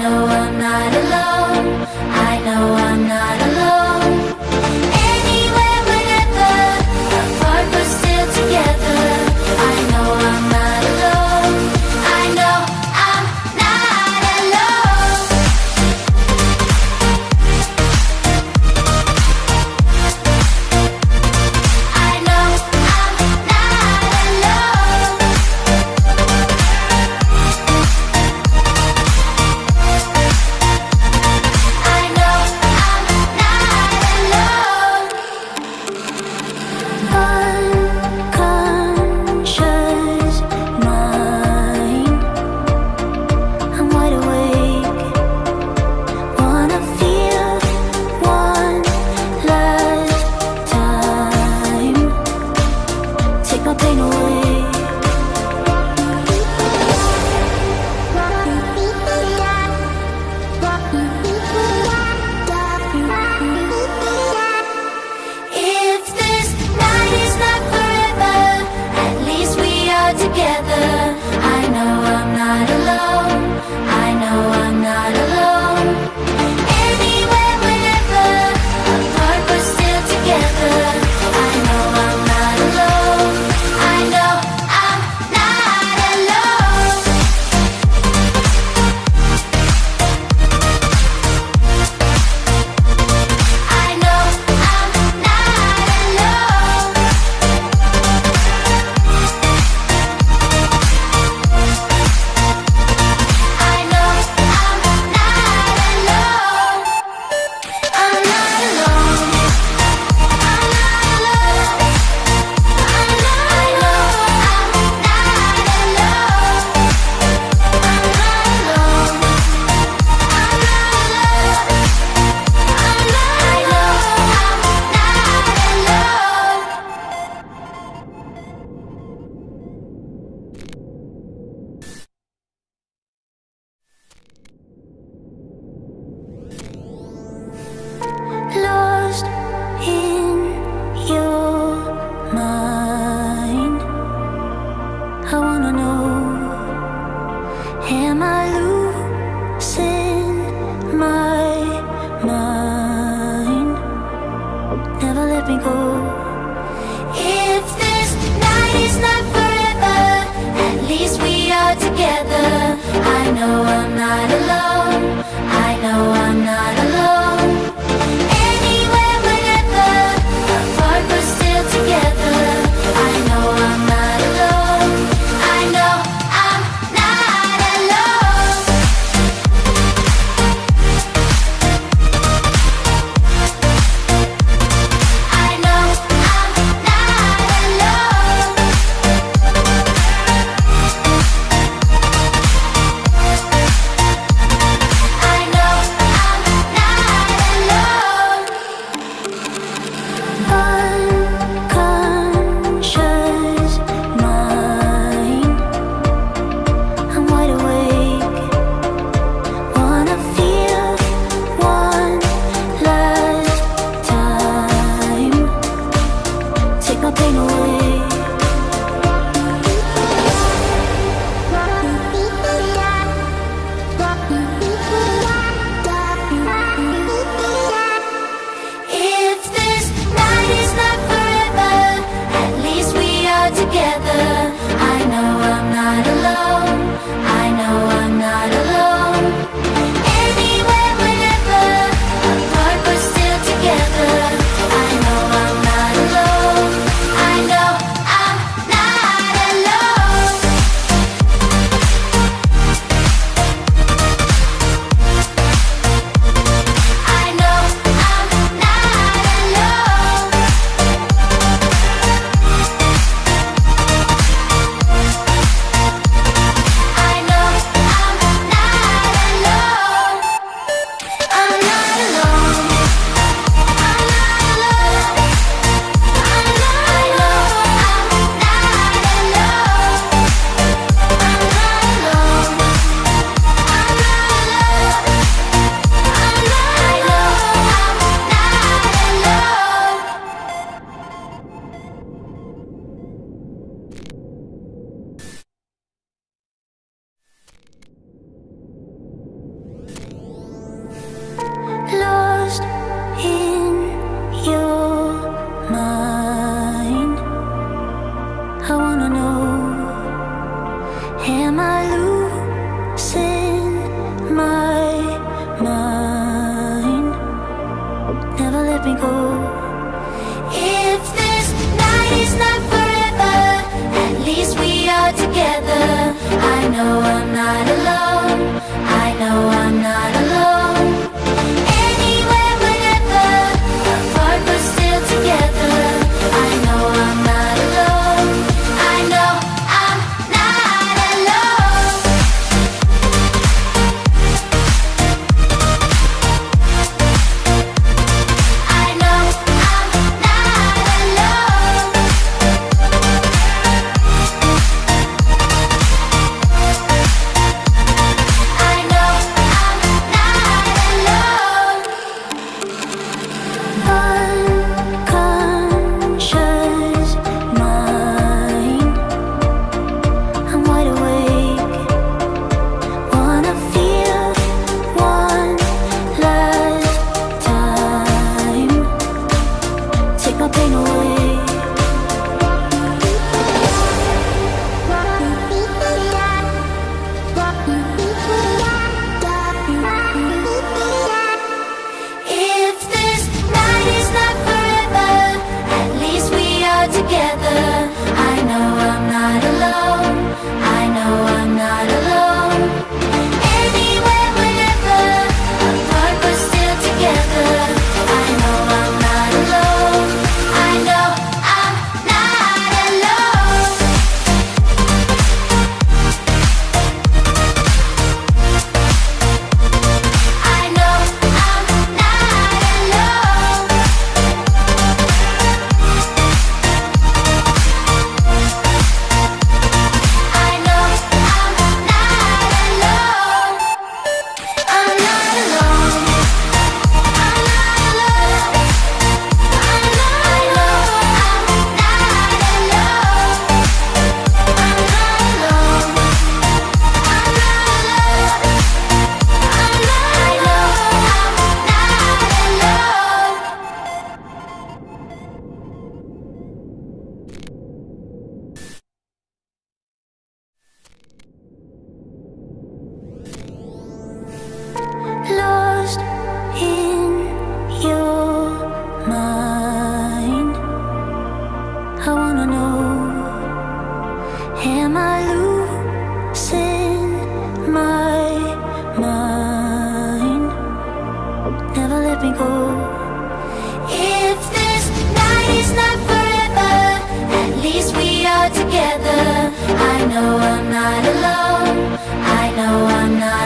know I'm not alone. I know I'm not alone. Anywhere, whenever, apart but still together. I know I'm not alone. I know I'm not alone. I know I'm not alone. I know I'm not alone. Unconscious mind, I'm wide awake. Wanna feel one last time. Take my pain away. If this night is not forever, at least we are together. I know I'm not alone. I know I'm not alone. Anywhere, whenever, apart but still together. I know I'm not alone. I know I'm not alone. I know I'm not alone. I know I'm not alone. I'm not alone. I'm not alone. I know I'm not alone. I'm not alone. I'm not alone. I know I'm not alone. Lost in your mind. I wanna know, am I losing my mind? Never let me go. If this night is not forever, at least we are together. I know I'm not alone. I know I'm not alone. Anywhere, whenever, apart but still together. I know I'm not alone. I know I'm not alone. I know I'm not alone. let me go. If this night is not forever, at least we are together. I know I'm not alone, I know I'm not